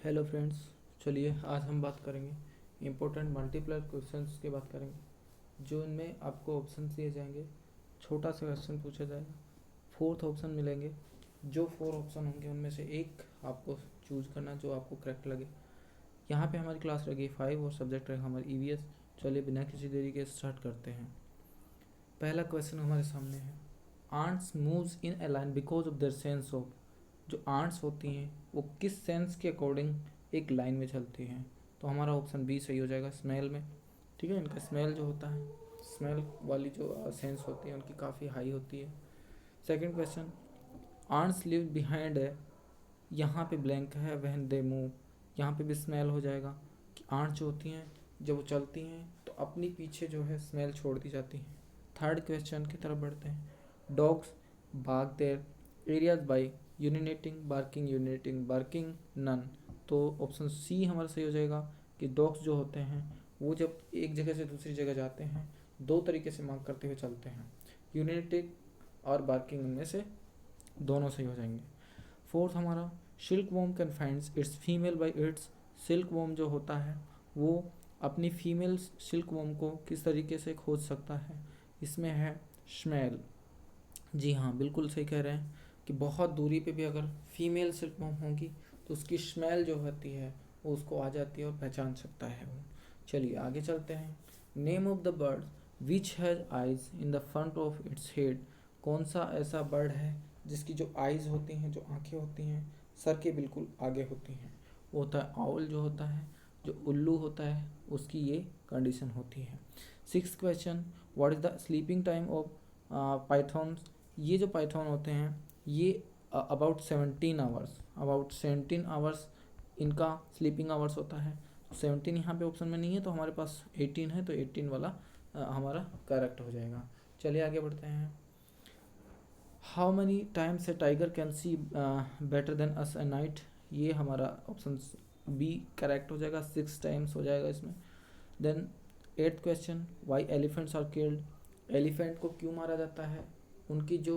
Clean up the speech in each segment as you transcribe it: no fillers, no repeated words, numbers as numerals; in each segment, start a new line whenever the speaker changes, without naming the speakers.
Hello friends, चलिए आज हम बात करेंगे इम्पोर्टेंट मल्टीप्लर क्वेश्चंस की बात करेंगे जो इनमें आपको ऑप्शन दिए जाएंगे। छोटा सा क्वेश्चन पूछा जाएगा, 4 ऑप्शन मिलेंगे। जो 4 ऑप्शन होंगे उनमें से एक आपको चूज करना जो आपको करेक्ट लगे। यहाँ पे हमारी क्लास रहेगी 5 और सब्जेक्ट रहेगा हमारी ईवीएस। चलिए बिना किसी देरी के स्टार्ट करते हैं। पहला क्वेश्चन हमारे सामने है, ants moves in a line because of their sense of. जो आंट्स होती हैं वो किस सेंस के अकॉर्डिंग एक लाइन में चलती हैं? तो हमारा ऑप्शन बी सही हो जाएगा, स्मेल में। ठीक है, इनका स्मेल जो होता है, स्मेल वाली जो सेंस होती है उनकी काफ़ी हाई होती है। Second question, ants live behind है। यहाँ पे ब्लैंक है, व्हेन दे मूव। यहाँ पे भी स्मेल हो जाएगा कि आंट्स जो होती हैं जब वो चलती हैं तो अपनी पीछे जो है स्मेल छोड़ दी जाती हैं। थर्ड क्वेश्चन की तरफ बढ़ते हैं, dogs bark their areas by urinating barking none. तो ऑप्शन सी हमारा सही हो जाएगा कि डॉग्स जो होते हैं वो जब एक जगह से दूसरी जगह जाते हैं दो तरीके से मार्क करते हुए चलते हैं, यूरिनेटिंग और बार्किंग, इनमें से दोनों सही हो जाएंगे। फोर्थ हमारा, silk worm can finds it's female bye it's. Silk worm जो होता है वो अपनी फीमेल सिल्क वॉर्म को किस तरीके से खोज सकता है? इसमें है स्मेल। जी हाँ, बिल्कुल सही कह रहे हैं कि बहुत दूरी पे भी अगर फीमेल सिल्क वॉर्म होगी तो उसकी स्मेल जो होती है वो उसको आ जाती है और पहचान सकता है वो। चलिए आगे चलते हैं। Name of the bird which has eyes in the front of its head. कौन सा ऐसा बर्ड है जिसकी जो आइज़ होती हैं, जो आंखें होती हैं, सर के बिल्कुल आगे होती हैं? वो होता है आउल जो होता है, जो उल्लू होता है उसकी ये कंडीशन होती है। Six question, what is the sleeping time of Python. ये जो पाइथन होते हैं ये अबाउट 17 आवर्स इनका स्लीपिंग आवर्स होता है। 17 यहाँ पे ऑप्शन में नहीं है तो हमारे पास 18 है, तो 18 वाला हमारा करेक्ट हो जाएगा। चलिए आगे बढ़ते हैं। How many times A tiger can see better than us A night. ये हमारा ऑप्शन बी करेक्ट हो जाएगा, 6 टाइम्स हो जाएगा इसमें। Then eighth question, why elephants are killed. Elephant को क्यों मारा जाता है? उनकी जो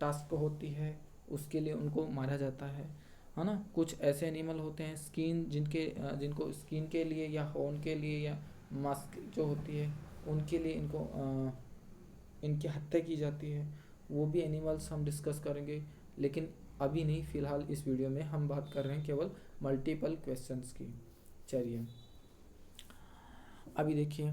टास्क होती है उसके लिए उनको मारा जाता है ना। कुछ ऐसे एनिमल होते हैं स्किन जिनको स्किन के लिए या हॉर्न के लिए या मस्क जो होती है उनके लिए इनकी हत्या की जाती है। वो भी एनिमल्स हम डिस्कस करेंगे, लेकिन अभी नहीं, फ़िलहाल इस वीडियो में हम बात कर रहे हैं केवल मल्टीपल क्वेश्चंस की। चलिए अभी देखिए,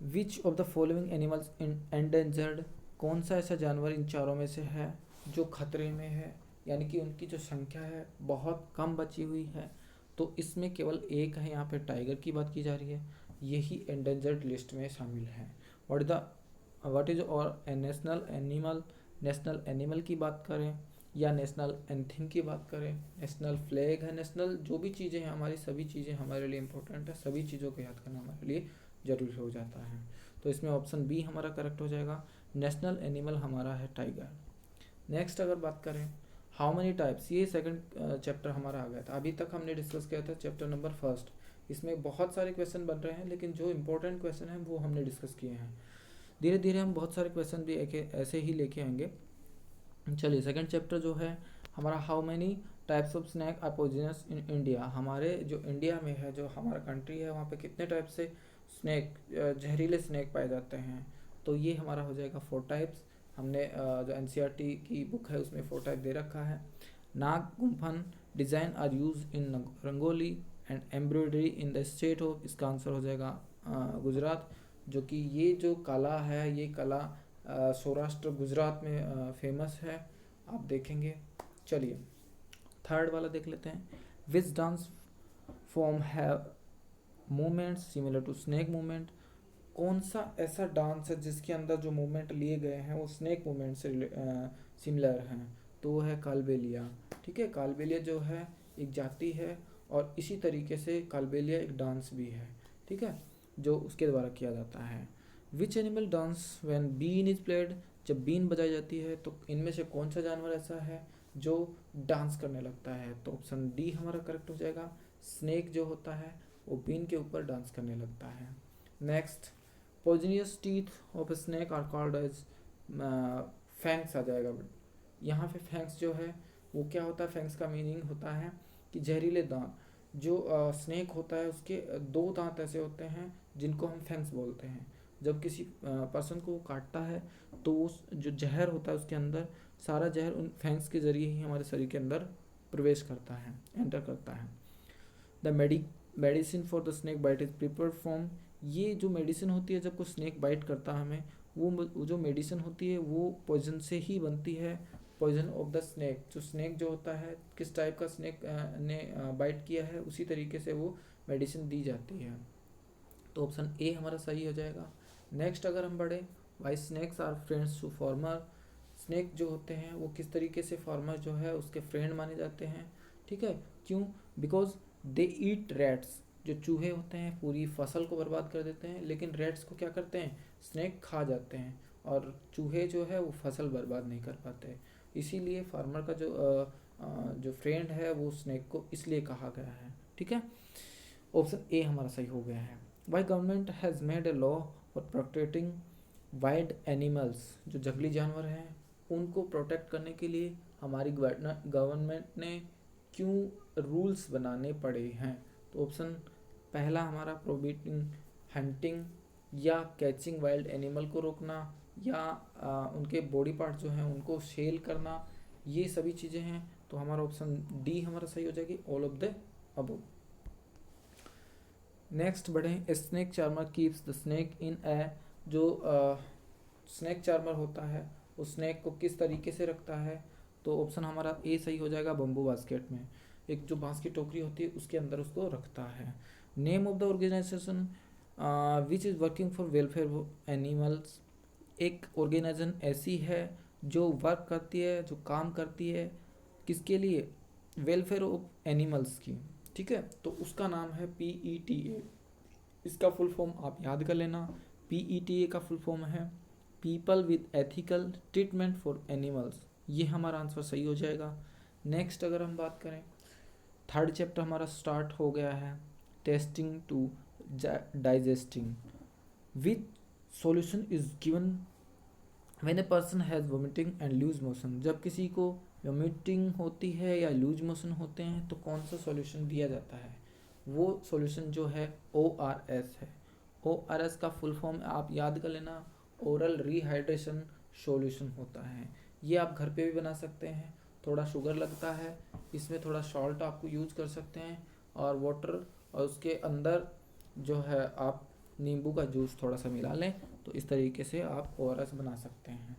which of the following animals endangered. कौन सा ऐसा जानवर इन चारों में से है जो खतरे में है, यानी कि उनकी जो संख्या है बहुत कम बची हुई है? तो इसमें केवल एक है, यहाँ पे टाइगर की बात की जा रही है, यही एंडेंजर्ड लिस्ट में शामिल है। व्हाट इज और नेशनल एनिमल की बात करें या नेशनल एंथम की बात करें, नेशनल फ्लैग है, नेशनल जो भी चीज़ें हैं हमारी, सभी चीज़ें हमारे लिए इम्पोर्टेंट है, सभी चीज़ों को याद करना हमारे लिए जरूरी हो जाता है। तो इसमें ऑप्शन बी हमारा करेक्ट हो जाएगा, नेशनल एनिमल हमारा है टाइगर। नेक्स्ट अगर बात करें, हाउ मेनी टाइप्स, ये सेकंड चैप्टर हमारा आ गया था। अभी तक हमने डिस्कस किया था चैप्टर नंबर फर्स्ट। इसमें बहुत सारे क्वेश्चन बन रहे हैं, लेकिन जो इंपॉर्टेंट क्वेश्चन हैं वो हमने डिस्कस किए हैं। धीरे धीरे हम बहुत सारे क्वेश्चन भी ऐसे ही लेके आएंगे। चलिए सेकंड चैप्टर जो है हमारा, how many types of snake are poisonous in India. हमारे जो इंडिया में है, जो हमारा कंट्री है, वहाँ पे कितने टाइप से स्नैक, जहरीले स्नैक पाए जाते हैं? तो ये हमारा हो जाएगा 4 टाइप्स। हमने जो एनसीईआरटी की बुक है उसमें 4 टाइप दे रखा है। नाग गुम्फन design are use in rangoli and embroidery in the state of, इसका आंसर हो जाएगा गुजरात। जो कि ये जो कला है, ये कला सौराष्ट्र गुजरात में फेमस है, आप देखेंगे। चलिए थर्ड वाला देख लेते हैं, which dance form have movements similar to snake movement. कौन सा ऐसा डांस है जिसके अंदर जो मूवमेंट लिए गए हैं वो स्नेक मूवमेंट से सिमिलर हैं? तो वो है कालबेलिया। ठीक है, कालबेलिया जो है एक जाति है और इसी तरीके से कालबेलिया एक डांस भी है, ठीक है, जो उसके द्वारा किया जाता है। Which animal dance when been is played. जब बीन बजाई जाती है तो इनमें से कौन सा जानवर ऐसा है जो डांस करने लगता है? तो ऑप्शन डी हमारा करेक्ट हो जाएगा, स्नेक जो होता है वो बीन के ऊपर डांस करने लगता है। Next, poisonous teeth of snake are called as, fangs आ जाएगा। यहाँ पे फैंक्स जो है वो क्या होता है? फैंक्स का मीनिंग होता है कि जहरीले दांत, जो स्नेक होता है उसके दो दांत ऐसे होते हैं जिनको हम फैंग्स बोलते हैं। जब किसी पर्सन को वो काटता है तो उस जो जहर होता है उसके अंदर, सारा जहर उन फैंग्स के जरिए ही हमारे शरीर के अंदर प्रवेश करता है, एंटर करता है। The medicine for the snake bite is prepared from, ये जो मेडिसिन होती है जब कोई स्नेक बाइट करता है हमें, वो जो मेडिसिन होती है वो पॉइजन से ही बनती है। पॉइजन ऑफ द स्नेक, जो स्नेक जो होता है किस टाइप का स्नेक ने बाइट किया है उसी तरीके से वो मेडिसिन दी जाती है। तो ऑप्शन ए हमारा सही हो जाएगा। नेक्स्ट अगर हम बढ़े, why snakes are friends to farmer, snake जो होते हैं वो किस तरीके से फार्मर जो है उसके फ्रेंड माने जाते हैं। ठीक है, क्यों? बिकॉज दे ईट रैट्स, जो चूहे होते हैं पूरी फसल को बर्बाद कर देते हैं, लेकिन रैट्स को क्या करते हैं, स्नेक खा जाते हैं, और चूहे जो है वो फसल बर्बाद नहीं कर पाते। इसीलिए फार्मर का जो फ्रेंड है वो स्नेक को इसलिए कहा गया है। ठीक है, ऑप्शन ए हमारा सही हो गया है। Why government has made a law for protecting wild animals, जो जंगली जानवर हैं उनको प्रोटेक्ट करने के लिए हमारी गवर्नमेंट ने क्यों रूल्स बनाने पड़े हैं। तो ऑप्शन पहला हमारा प्रोहिबिटिंग हंटिंग या कैचिंग वाइल्ड एनिमल को रोकना, या उनके बॉडी पार्ट जो हैं उनको सेल करना, ये सभी चीज़ें हैं। तो हमारा ऑप्शन डी हमारा सही हो जाएगी, all of the above. Next बढ़े, snake charmer keeps the snake in a, जो स्नेक चार्मर होता है उस स्नेक को किस तरीके से रखता है। तो ऑप्शन हमारा ए सही हो जाएगा, बम्बू बास्केट में, एक जो बांस की टोकरी होती है उसके अंदर उसको रखता है। Name of the organisation which is working for welfare animals, एक ऑर्गेनाइजेशन ऐसी है जो वर्क करती है, जो काम करती है किसके लिए, वेलफेयर ऑफ एनिमल्स की। ठीक है, तो उसका नाम है PETA। इसका फुल फॉर्म आप याद कर लेना, PETA का फुल फॉर्म है people with ethical treatment for animals. ये हमारा आंसर सही हो जाएगा। नेक्स्ट अगर हम बात करें, थर्ड चैप्टर हमारा स्टार्ट हो गया है, tasting to digesting. Which solution is given when a person has vomiting and loose motion, जब किसी को वोमिटिंग होती है या लूज मोशन होते हैं तो कौन सा सॉल्यूशन दिया जाता है। वो सॉल्यूशन जो है ORS है। ORS का फुल फॉर्म आप याद कर लेना, ओरल रिहाइड्रेशन सॉल्यूशन होता है। ये आप घर पे भी बना सकते हैं, थोड़ा शुगर लगता है, इसमें थोड़ा सॉल्ट आपको यूज कर सकते हैं और वाटर, और उसके अंदर जो है आप नींबू का जूस थोड़ा सा मिला लें, तो इस तरीके से आप ORS बना सकते हैं।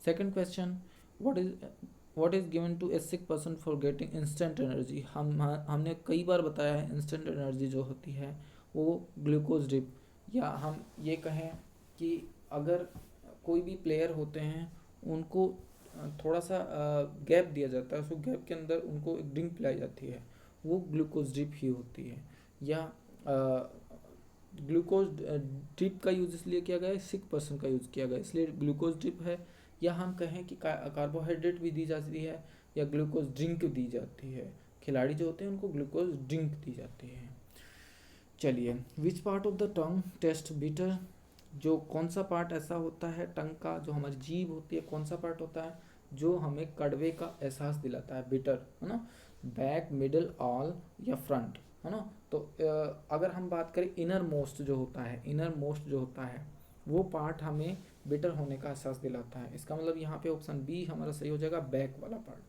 Second question, what is given to a sick person for getting instant energy. हमने कई बार बताया है इंस्टेंट एनर्जी जो होती है वो ग्लूकोज ड्रिप, या हम ये कहें कि अगर कोई भी प्लेयर होते हैं उनको थोड़ा सा गैप दिया जाता है, उस गैप के अंदर उनको एक ड्रिंक पिलाई जाती है, वो ग्लूकोज ड्रिप ही होती है। या ग्लूकोज ड्रिप का यूज़ इसलिए किया गया है, सिक पर्सन का यूज़ किया गया इसलिए ग्लूकोज ड्रिप है। या हम कहें कि कार्बोहाइड्रेट भी दी जाती है या ग्लूकोज ड्रिंक दी जाती है, खिलाड़ी जो होते हैं उनको ग्लूकोज ड्रिंक दी जाती है। चलिए, which part of the tongue test bitter, जो कौन सा पार्ट ऐसा होता है टंग का, जो हमारी जीभ होती है, कौन सा पार्ट होता है जो हमें कड़वे का एहसास दिलाता है, बिटर, है ना, बैक, मिडल, ऑल या फ्रंट, है ना। तो अगर हम बात करें इनर मोस्ट जो होता है, इनर मोस्ट जो होता है वो पार्ट हमें बिटर होने का एहसास दिलाता है। इसका मतलब यहाँ पे ऑप्शन बी हमारा सही हो जाएगा, बैक वाला पार्ट,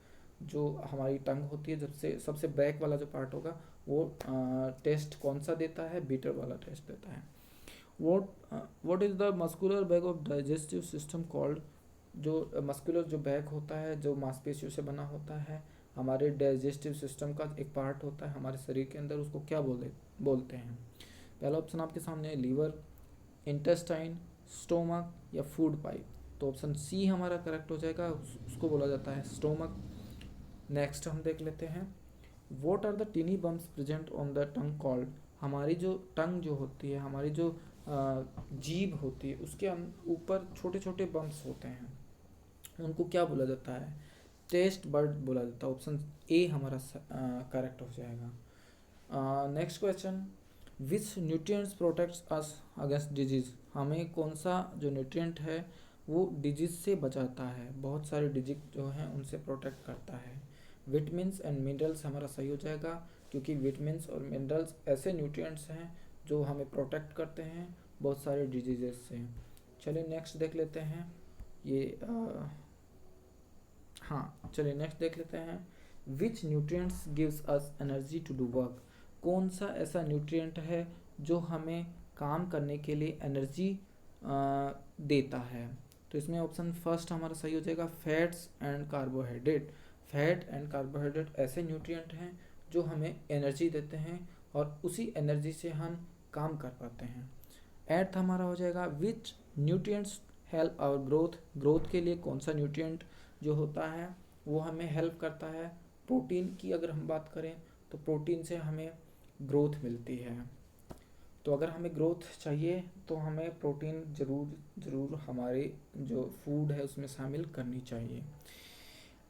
जो हमारी टंग होती है जब से सबसे बैक वाला जो पार्ट होगा वो टेस्ट कौन सा देता है, बिटर वाला टेस्ट देता है। What is the muscular bag of digestive system called, जो मस्कुलर जो बैग होता है जो मांसपेशियों से बना होता है, हमारे डाइजेस्टिव सिस्टम का एक पार्ट होता है हमारे शरीर के अंदर, उसको क्या बोलते हैं। पहला ऑप्शन आपके सामने है लीवर, इंटेस्टाइन, स्टोमक या फूड पाइप। तो ऑप्शन सी हमारा करेक्ट हो जाएगा, उसको बोला जाता है स्टोमक। नेक्स्ट हम देख लेते हैं, what are the tiny bumps present on the tongue called, हमारी जो टंग जो होती है, हमारी जो जीभ होती है उसके ऊपर छोटे छोटे बम्प्स होते हैं, उनको क्या बोला जाता है, टेस्ट बर्ड बोला जाता है। ऑप्शन ए हमारा करेक्ट हो जाएगा। नेक्स्ट क्वेश्चन, विच nutrients protects us against disease, हमें कौन सा जो न्यूट्रिएंट है वो डिजीज से बचाता है, बहुत सारे डिजीज जो हैं उनसे प्रोटेक्ट करता है। विटामिन्स एंड मिनरल्स हमारा सही हो जाएगा, क्योंकि विटामिन्स और मिनरल्स ऐसे न्यूट्रिएंट्स हैं जो हमें प्रोटेक्ट करते हैं बहुत सारे डिजीजेस से। चलिए नेक्स्ट देख लेते हैं। ये हाँ चलिए नेक्स्ट देख लेते हैं। Which nutrients gives us energy to do work. कौन सा ऐसा न्यूट्रिएंट है जो हमें काम करने के लिए एनर्जी देता है। तो इसमें ऑप्शन फर्स्ट हमारा सही हो जाएगा, fats and carbohydrate. Fat and carbohydrate ऐसे न्यूट्रिएंट हैं जो हमें एनर्जी देते हैं और उसी एनर्जी से हम काम कर पाते हैं। एर्थ हमारा हो जाएगा, which nutrients help our growth. Growth के लिए कौन सा न्यूट्रिएंट जो होता है वो हमें हेल्प करता है। प्रोटीन की अगर हम बात करें तो प्रोटीन से हमें ग्रोथ मिलती है। तो अगर हमें ग्रोथ चाहिए तो हमें प्रोटीन ज़रूर हमारे जो फूड है उसमें शामिल करनी चाहिए।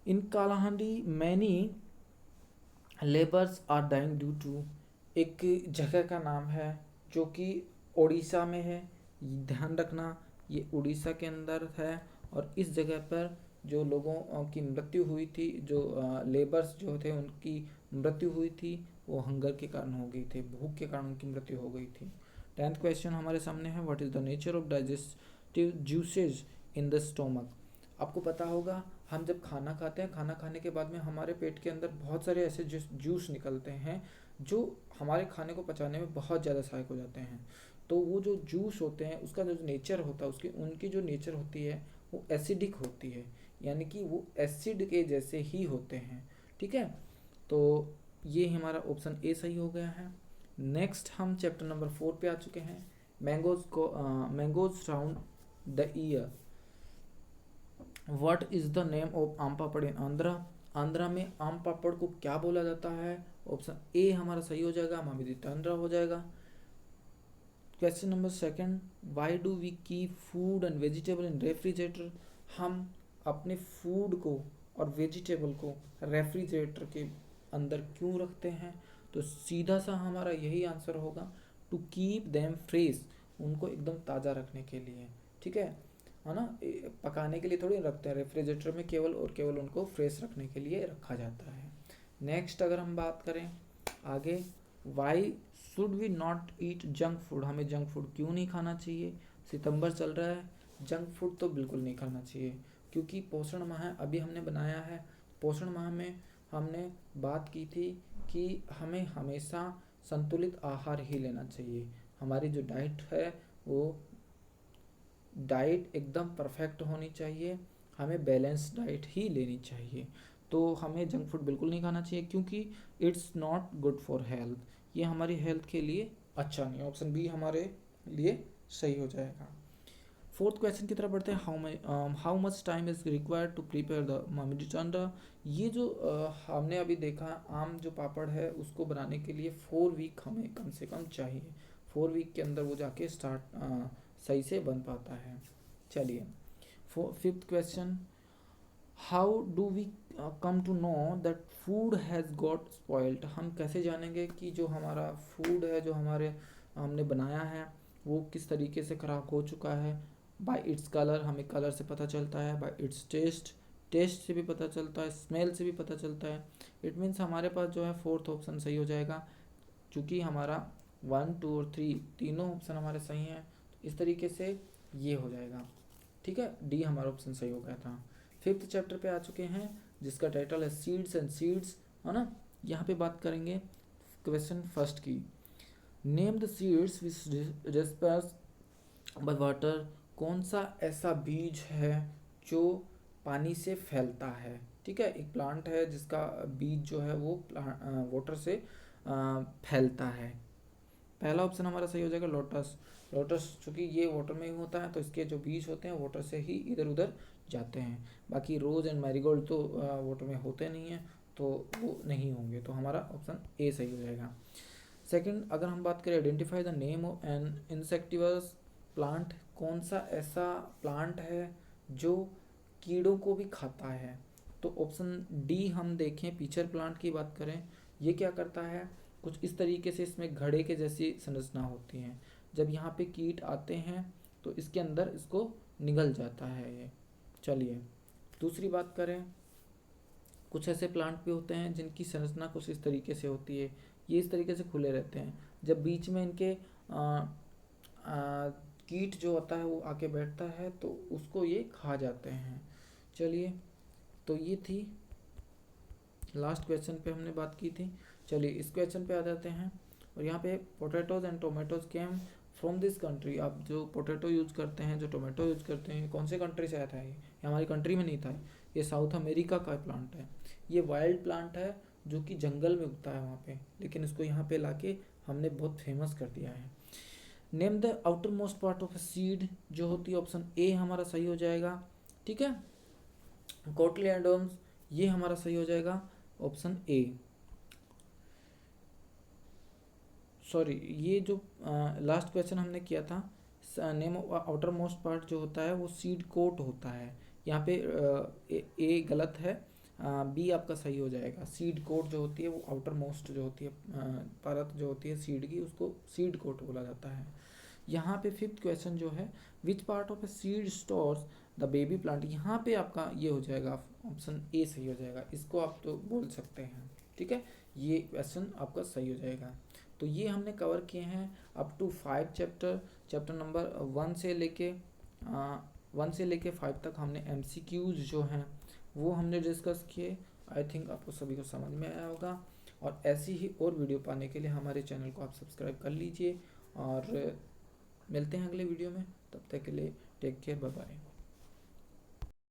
In Kalahandi many labours are dying due to, एक जगह का नाम है जो कि उड़ीसा में है। ध्यान रखना ये उड़ीसा के अंदर है और इस जगह पर जो लोगों की मृत्यु हुई थी, जो लेबर्स जो थे उनकी मृत्यु हुई थी, वो हंगर के कारण हो गई थी, भूख के कारण उनकी मृत्यु हो गई थी। 10th क्वेश्चन हमारे सामने है, what is the nature of digestive juices in the stomach. आपको पता होगा हम जब खाना खाते हैं, खाना खाने के बाद में हमारे पेट के अंदर बहुत सारे ऐसे जूस निकलते हैं जो हमारे खाने को पचाने में बहुत ज़्यादा सहायक हो जाते हैं। तो वो जो जूस होते हैं उसका जो नेचर होता है, उनकी जो नेचर होती है वो एसिडिक होती है, यानी कि वो एसिड के जैसे ही होते हैं। ठीक है, तो ये हमारा ऑप्शन ए सही हो गया है। नेक्स्ट हम चैप्टर नंबर 4 पे आ चुके हैं। Mangoes round the year. What is the name of आम पापड़ इन आंध्रा। आंध्रा में आम पापड़ को क्या बोला जाता है। ऑप्शन ए हमारा सही हो जाएगा, मामिदी तांड्रा हो जाएगा। Question number 2, why do we keep food and vegetable in refrigerator. हम अपने फूड को और वेजिटेबल को रेफ्रिजरेटर के अंदर क्यों रखते हैं। तो सीधा सा हमारा यही आंसर होगा, टू कीप देम फ्रेश, उनको एकदम ताज़ा रखने के लिए। ठीक है ना, पकाने के लिए थोड़ी रखते हैं, रेफ्रिजरेटर में केवल और केवल उनको फ्रेश रखने के लिए रखा जाता है। नेक्स्ट अगर हम बात करें आगे, why should we not eat junk food. हमें जंक फूड क्यों नहीं खाना चाहिए। सितंबर चल रहा है, जंक फूड तो बिल्कुल नहीं खाना चाहिए, क्योंकि पोषण माह अभी हमने बनाया है। पोषण माह में हमने बात की थी कि हमें हमेशा संतुलित आहार ही लेना चाहिए। हमारी जो डाइट है वो डाइट एकदम परफेक्ट होनी चाहिए, हमें बैलेंस डाइट ही लेनी चाहिए। तो हमें जंक फूड बिल्कुल नहीं खाना चाहिए, क्योंकि it's not good for health, ये हमारी हेल्थ के लिए अच्छा नहीं है। ऑप्शन बी हमारे लिए सही हो जाएगा। 4th क्वेश्चन की तरफ बढ़ते हैं। How much time is required to prepare the mamidi tandra. ये जो हमने अभी देखा आम जो पापड़ है उसको बनाने के लिए 4 वीक हमें कम से कम चाहिए। 4 वीक के अंदर वो जाके सही से बन पाता है। चलिए 5th question, how do we come to know that food has got spoiled. हम कैसे जानेंगे कि जो हमारा फूड है, जो हमने बनाया है वो किस तरीके से ख़राब हो चुका है। बाय इट्स कलर, हमें कलर से पता चलता है। बाय इट्स टेस्ट, टेस्ट से भी पता चलता है। स्मेल से भी पता चलता है। इट मीन्स हमारे पास जो है 4th ऑप्शन सही हो जाएगा, क्योंकि हमारा 1, 2 और 3 तीनों ऑप्शन हमारे सही हैं। इस तरीके से ये हो जाएगा। ठीक है, डी हमारा ऑप्शन सही हो गया था। 5th चैप्टर पे आ चुके हैं जिसका टाइटल है सीड्स एंड सीड्स, है ना। यहाँ पे बात करेंगे क्वेश्चन फर्स्ट की, name the seeds which disperse by water. कौन सा ऐसा बीज है जो पानी से फैलता है। ठीक है, एक प्लांट है जिसका बीज जो है वो वाटर से फैलता है। पहला ऑप्शन हमारा सही हो जाएगा लोटस। लोटस चूँकि ये वाटर में ही होता है तो इसके जो बीज होते हैं वाटर से ही इधर उधर जाते हैं। बाकी रोज़ एंड मैरीगोल्ड तो वाटर में होते नहीं हैं, तो वो नहीं होंगे। तो हमारा ऑप्शन ए सही हो जाएगा। सेकंड, अगर हम बात करें identify the name of an insectivorous plant. कौन सा ऐसा प्लांट है जो कीड़ों को भी खाता है। तो ऑप्शन डी हम देखें, पीचर प्लांट की बात करें, ये क्या करता है, कुछ इस तरीके से इसमें घड़े के जैसी संरचना होती है। जब यहाँ पे कीट आते हैं तो इसके अंदर इसको निगल जाता है ये। चलिए दूसरी बात करें, कुछ ऐसे प्लांट भी होते हैं जिनकी संरचना कुछ इस तरीके से होती है, ये इस तरीके से खुले रहते हैं, जब बीच में इनके कीट जो होता है वो आके बैठता है तो उसको ये खा जाते हैं। चलिए, तो ये थी लास्ट क्वेश्चन पे हमने बात की थी। चलिए इस क्वेश्चन पे आ जाते हैं। और यहाँ पे potatoes and tomatoes came from this country. आप जो पोटैटो यूज़ करते हैं, जो टोमेटो यूज़ करते हैं, कौन से कंट्री से आया था ये हमारी कंट्री में नहीं था, ये साउथ अमेरिका का प्लांट है। ये वाइल्ड प्लांट है जो कि जंगल में उगता है वहाँ पे, लेकिन इसको यहाँ पे लाके हमने बहुत फेमस कर दिया है। Name the outer most part of a seed, जो होती है ऑप्शन ए हमारा सही हो जाएगा। ठीक है, कोटलियाडोन्स, ये हमारा सही हो जाएगा ऑप्शन ए। सॉरी, ये जो लास्ट क्वेश्चन हमने किया था, नेम आउटर मोस्ट पार्ट जो होता है वो सीड कोट होता है। यहाँ पे ए गलत है, बी आपका सही हो जाएगा। सीड कोट जो होती है वो आउटर मोस्ट जो होती है परत जो होती है सीड की, उसको सीड कोट बोला जाता है। यहाँ पे फिफ्थ क्वेश्चन जो है, which part of a seed stores the baby plant, यहाँ पे आपका ये हो जाएगा ऑप्शन ए सही हो जाएगा। इसको आप तो बोल सकते हैं। ठीक है, ये क्वेश्चन आपका सही हो जाएगा। तो ये हमने कवर किए हैं up to 5 chapter. Chapter number 1 से लेके 5 तक हमने MCQs जो हैं वो हमने डिस्कस किए। आई थिंक आपको सभी को समझ में आया होगा। और ऐसी ही और वीडियो पाने के लिए हमारे चैनल को आप सब्सक्राइब कर लीजिए। और मिलते हैं अगले वीडियो में, तब तक के लिए टेक केयर, बाय बाय।